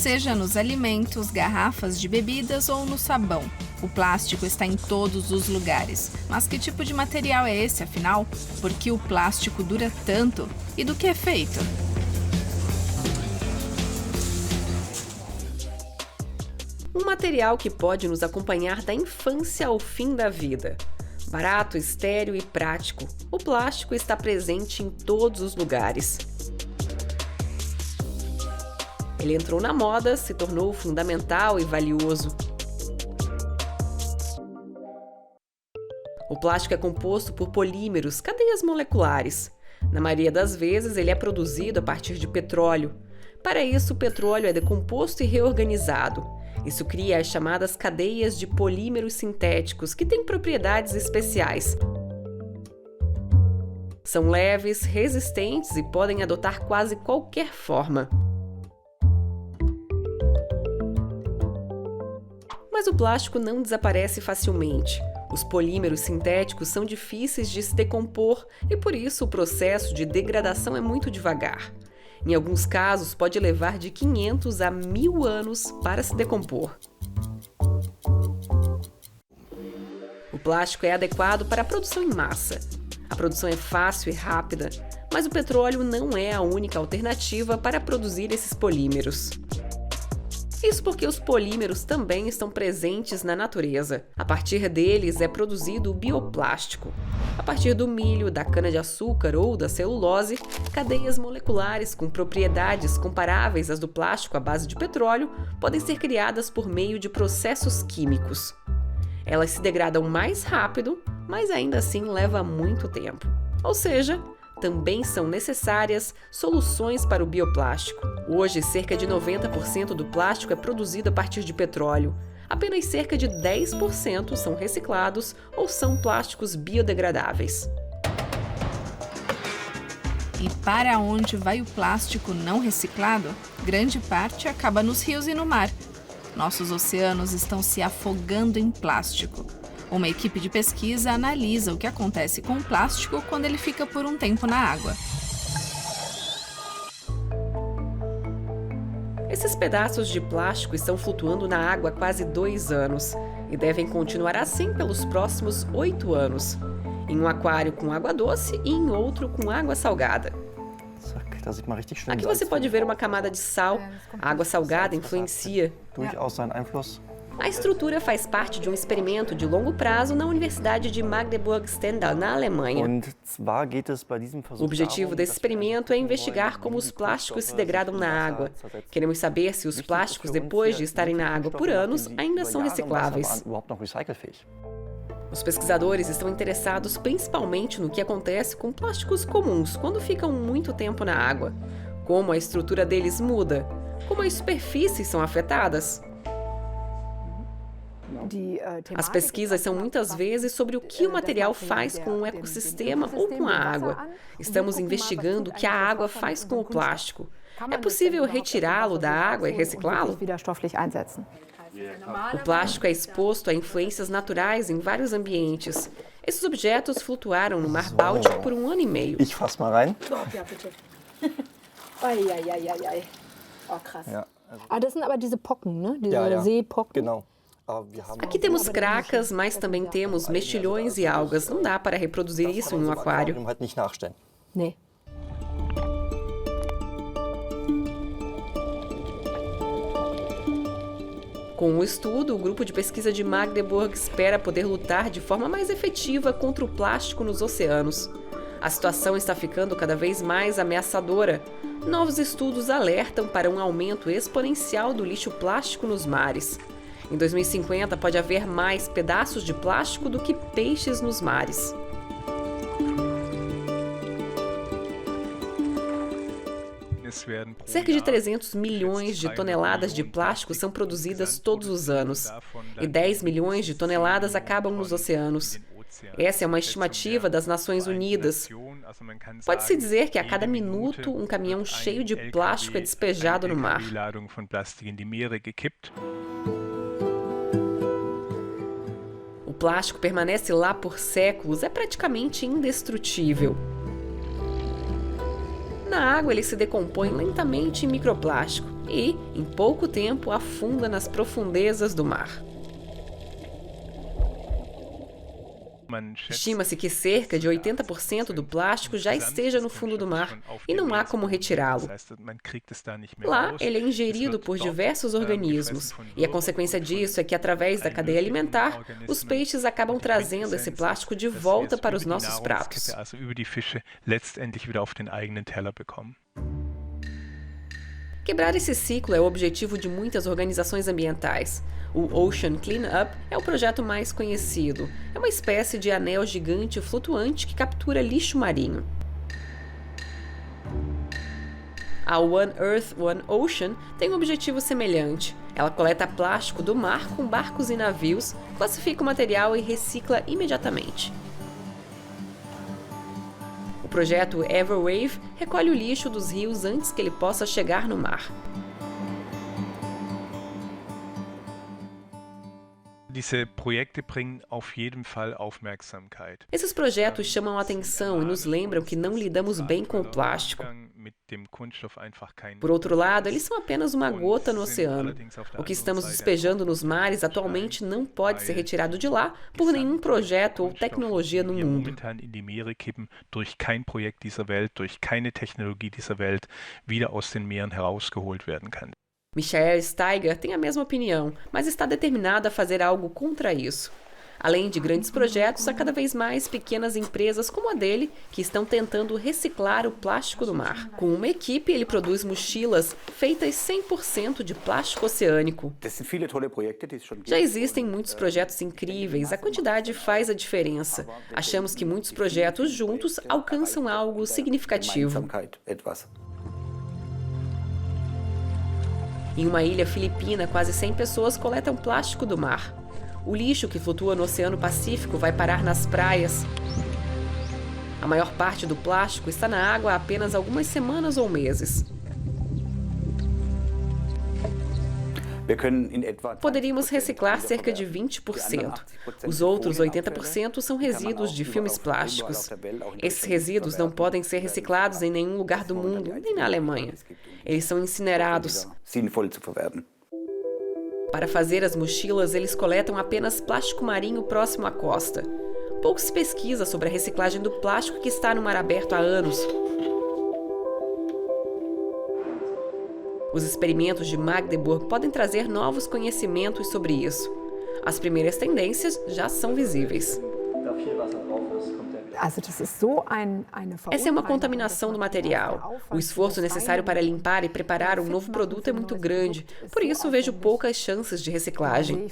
Seja nos alimentos, garrafas de bebidas ou no sabão. O plástico está em todos os lugares. Mas que tipo de material é esse, afinal? Por que o plástico dura tanto? E do que é feito? Um material que pode nos acompanhar da infância ao fim da vida. Barato, estéril e prático, o plástico está presente em todos os lugares. Ele entrou na moda, se tornou fundamental e valioso. O plástico é composto por polímeros, cadeias moleculares. Na maioria das vezes, ele é produzido a partir de petróleo. Para isso, o petróleo é decomposto e reorganizado. Isso cria as chamadas cadeias de polímeros sintéticos, que têm propriedades especiais. São leves, resistentes e podem adotar quase qualquer forma. Mas o plástico não desaparece facilmente. Os polímeros sintéticos são difíceis de se decompor e, por isso, o processo de degradação é muito devagar. Em alguns casos, pode levar de 500 a 1.000 anos para se decompor. O plástico é adequado para a produção em massa. A produção é fácil e rápida, mas o petróleo não é a única alternativa para produzir esses polímeros. Isso porque os polímeros também estão presentes na natureza. A partir deles é produzido o bioplástico. A partir do milho, da cana-de-açúcar ou da celulose, cadeias moleculares com propriedades comparáveis às do plástico à base de petróleo podem ser criadas por meio de processos químicos. Elas se degradam mais rápido, mas ainda assim leva muito tempo. Ou seja, também são necessárias soluções para o bioplástico. Hoje, cerca de 90% do plástico é produzido a partir de petróleo. Apenas cerca de 10% são reciclados ou são plásticos biodegradáveis. E para onde vai o plástico não reciclado? Grande parte acaba nos rios e no mar. Nossos oceanos estão se afogando em plástico. Uma equipe de pesquisa analisa o que acontece com o plástico quando ele fica por um tempo na água. Esses pedaços de plástico estão flutuando na água há quase 2 anos e devem continuar assim pelos próximos 8 anos, em um aquário com água doce e em outro com água salgada. Aqui você pode ver uma camada de sal. A água salgada influencia. A estrutura faz parte de um experimento de longo prazo na Universidade de Magdeburg-Stendal, na Alemanha. O objetivo desse experimento é investigar como os plásticos se degradam na água. Queremos saber se os plásticos, depois de estarem na água por anos, ainda são recicláveis. Os pesquisadores estão interessados principalmente no que acontece com plásticos comuns quando ficam muito tempo na água. Como a estrutura deles muda, como as superfícies são afetadas. As pesquisas são muitas vezes sobre o que o material faz com o ecossistema ou com a água. Estamos investigando o que a água faz com o plástico. É possível retirá-lo da água e reciclá-lo? O plástico é exposto a influências naturais em vários ambientes. Esses objetos flutuaram no Mar Báltico por 1 ano e meio. Ich fass mal rein. Oh, krass. Das sind aber diese Pocken, ne? Diese Seepocken. Genau. Aqui temos cracas, mas também temos mexilhões e algas. Não dá para reproduzir isso em um aquário. Nee. Com o estudo, o grupo de pesquisa de Magdeburg espera poder lutar de forma mais efetiva contra o plástico nos oceanos. A situação está ficando cada vez mais ameaçadora. Novos estudos alertam para um aumento exponencial do lixo plástico nos mares. Em 2050, pode haver mais pedaços de plástico do que peixes nos mares. Cerca de 300 milhões de toneladas de plástico são produzidas todos os anos, e 10 milhões de toneladas acabam nos oceanos. Essa é uma estimativa das Nações Unidas. Pode-se dizer que a cada minuto um caminhão cheio de plástico é despejado no mar. O plástico permanece lá por séculos, é praticamente indestrutível. Na água, ele se decompõe lentamente em microplástico. e, em pouco tempo, afunda nas profundezas do mar. Estima-se que cerca de 80% do plástico já esteja no fundo do mar e não há como retirá-lo. Lá, ele é ingerido por diversos organismos e a consequência disso é que, através da cadeia alimentar, os peixes acabam trazendo esse plástico de volta para os nossos pratos. Quebrar esse ciclo é o objetivo de muitas organizações ambientais. O Ocean Cleanup é o projeto mais conhecido. É uma espécie de anel gigante flutuante que captura lixo marinho. A One Earth, One Ocean tem um objetivo semelhante. Ela coleta plástico do mar com barcos e navios, classifica o material e recicla imediatamente. O projeto Everwave recolhe o lixo dos rios antes que ele possa chegar no mar. Esses projetos chamam a atenção e nos lembram que não lidamos bem com o plástico. Por outro lado, eles são apenas uma gota no oceano. O que estamos despejando nos mares atualmente não pode ser retirado de lá por nenhum projeto ou tecnologia no mundo. Michael Steiger tem a mesma opinião, mas está determinada a fazer algo contra isso. Além de grandes projetos, há cada vez mais pequenas empresas como a dele que estão tentando reciclar o plástico do mar. Com uma equipe, ele produz mochilas feitas 100% de plástico oceânico. Já existem muitos projetos incríveis, a quantidade faz a diferença. Achamos que muitos projetos juntos alcançam algo significativo. Em uma ilha filipina, quase 100 pessoas coletam plástico do mar. O lixo que flutua no Oceano Pacífico vai parar nas praias. A maior parte do plástico está na água há apenas algumas semanas ou meses. Poderíamos reciclar cerca de 20%. Os outros 80% são resíduos de filmes plásticos. Esses resíduos não podem ser reciclados em nenhum lugar do mundo, nem na Alemanha. Eles são incinerados. Para fazer as mochilas, eles coletam apenas plástico marinho próximo à costa. Pouco se pesquisa sobre a reciclagem do plástico que está no mar aberto há anos. Os experimentos de Magdeburg podem trazer novos conhecimentos sobre isso. As primeiras tendências já são visíveis. Essa é uma contaminação do material. O esforço necessário para limpar e preparar um novo produto é muito grande. Por isso, vejo poucas chances de reciclagem.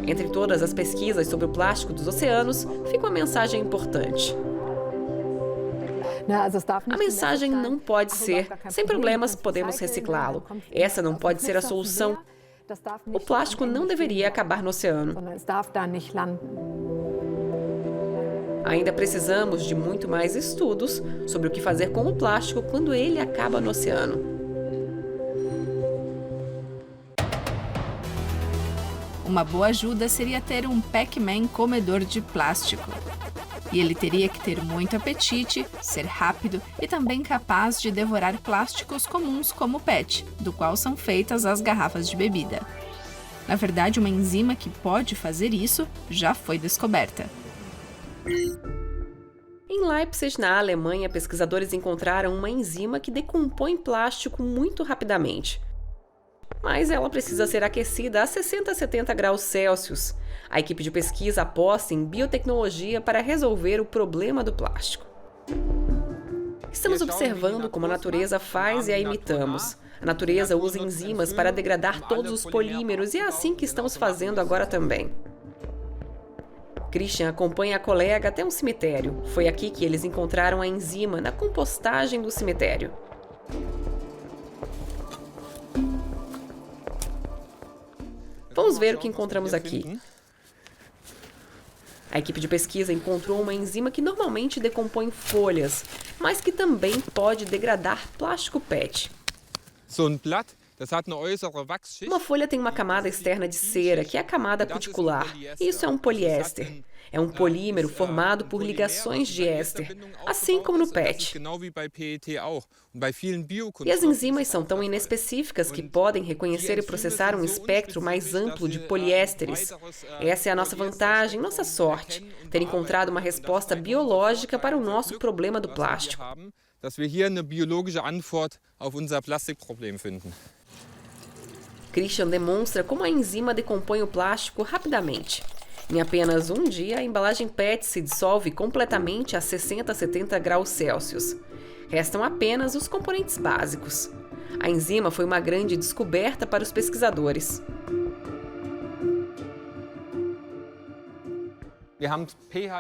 Entre todas as pesquisas sobre o plástico dos oceanos, fica uma mensagem importante. A mensagem não pode ser: sem problemas, podemos reciclá-lo. Essa não pode ser a solução. O plástico não deveria acabar no oceano. Ainda precisamos de muito mais estudos sobre o que fazer com o plástico quando ele acaba no oceano. Uma boa ajuda seria ter um Pac-Man comedor de plástico. E ele teria que ter muito apetite, ser rápido e também capaz de devorar plásticos comuns como o PET, do qual são feitas as garrafas de bebida. Na verdade, uma enzima que pode fazer isso já foi descoberta. Em Leipzig, na Alemanha, pesquisadores encontraram uma enzima que decompõe plástico muito rapidamente. Mas ela precisa ser aquecida a 60 a 70 graus Celsius. A equipe de pesquisa aposta em biotecnologia para resolver o problema do plástico. Estamos observando como a natureza faz e a imitamos. A natureza usa enzimas para degradar todos os polímeros e é assim que estamos fazendo agora também. Christian acompanha a colega até um cemitério. Foi aqui que eles encontraram a enzima na compostagem do cemitério. Vamos ver o que encontramos aqui. A equipe de pesquisa encontrou uma enzima que normalmente decompõe folhas, mas que também pode degradar plástico PET. Uma folha tem uma camada externa de cera, que é a camada cuticular. Isso é um poliéster. É um polímero formado por ligações de éster, assim como no PET. E as enzimas são tão inespecíficas que podem reconhecer e processar um espectro mais amplo de poliésteres. Essa é a nossa vantagem, nossa sorte, ter encontrado uma resposta biológica para o nosso problema do plástico. Christian demonstra como a enzima decompõe o plástico rapidamente. Em apenas um dia, a embalagem PET se dissolve completamente a 60 a 70 graus Celsius. Restam apenas os componentes básicos. A enzima foi uma grande descoberta para os pesquisadores.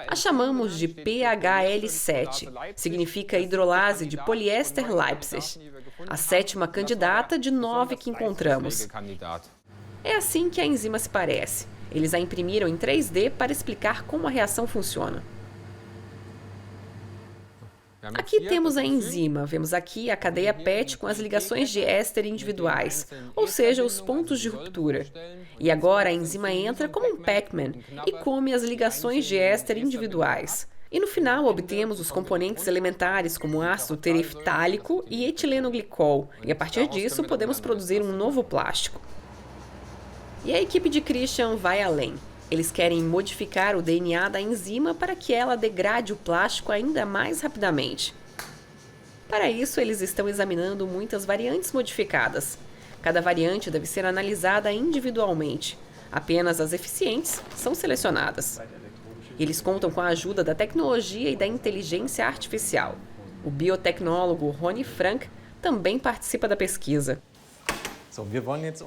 A chamamos de PHL7, significa hidrolase de poliéster Leipzig, a 7ª candidata de 9 que encontramos. É assim que a enzima se parece. Eles a imprimiram em 3D para explicar como a reação funciona. Aqui temos a enzima, vemos aqui a cadeia PET com as ligações de éster individuais, ou seja, os pontos de ruptura. E agora a enzima entra como um Pac-Man e come as ligações de éster individuais. E no final obtemos os componentes elementares como ácido tereftálico e etilenoglicol, e a partir disso podemos produzir um novo plástico. E a equipe de Christian vai além. Eles querem modificar o DNA da enzima para que ela degrade o plástico ainda mais rapidamente. Para isso, eles estão examinando muitas variantes modificadas. Cada variante deve ser analisada individualmente. Apenas as eficientes são selecionadas. Eles contam com a ajuda da tecnologia e da inteligência artificial. O biotecnólogo Rony Frank também participa da pesquisa.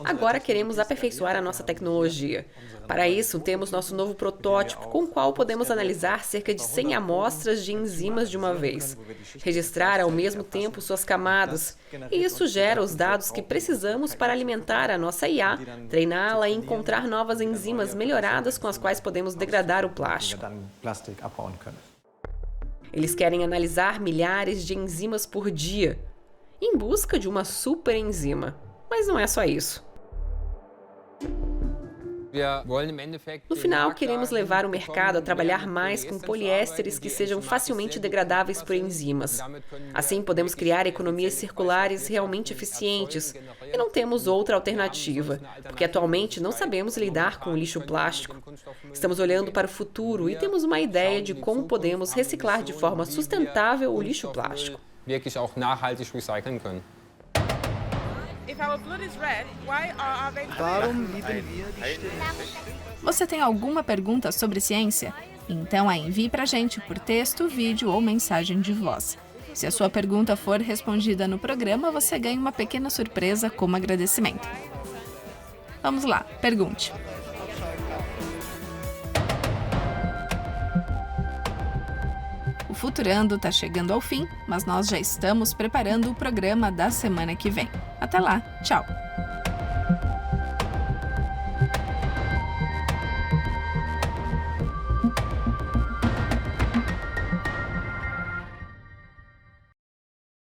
Agora queremos aperfeiçoar a nossa tecnologia. Para isso, temos nosso novo protótipo, com o qual podemos analisar cerca de 100 amostras de enzimas de uma vez, registrar ao mesmo tempo suas camadas, e isso gera os dados que precisamos para alimentar a nossa IA, treiná-la e encontrar novas enzimas melhoradas com as quais podemos degradar o plástico. Eles querem analisar milhares de enzimas por dia, em busca de uma superenzima. Mas não é só isso. No final, queremos levar o mercado a trabalhar mais com poliésteres que sejam facilmente degradáveis por enzimas. Assim, podemos criar economias circulares realmente eficientes. E não temos outra alternativa, porque atualmente não sabemos lidar com o lixo plástico. Estamos olhando para o futuro e temos uma ideia de como podemos reciclar de forma sustentável o lixo plástico. Você tem alguma pergunta sobre ciência? Então a envie pra gente por texto, vídeo ou mensagem de voz. Se a sua pergunta for respondida no programa, você ganha uma pequena surpresa como agradecimento. Vamos lá, pergunte. O Futurando está chegando ao fim, mas nós já estamos preparando o programa da semana que vem. Até lá, tchau!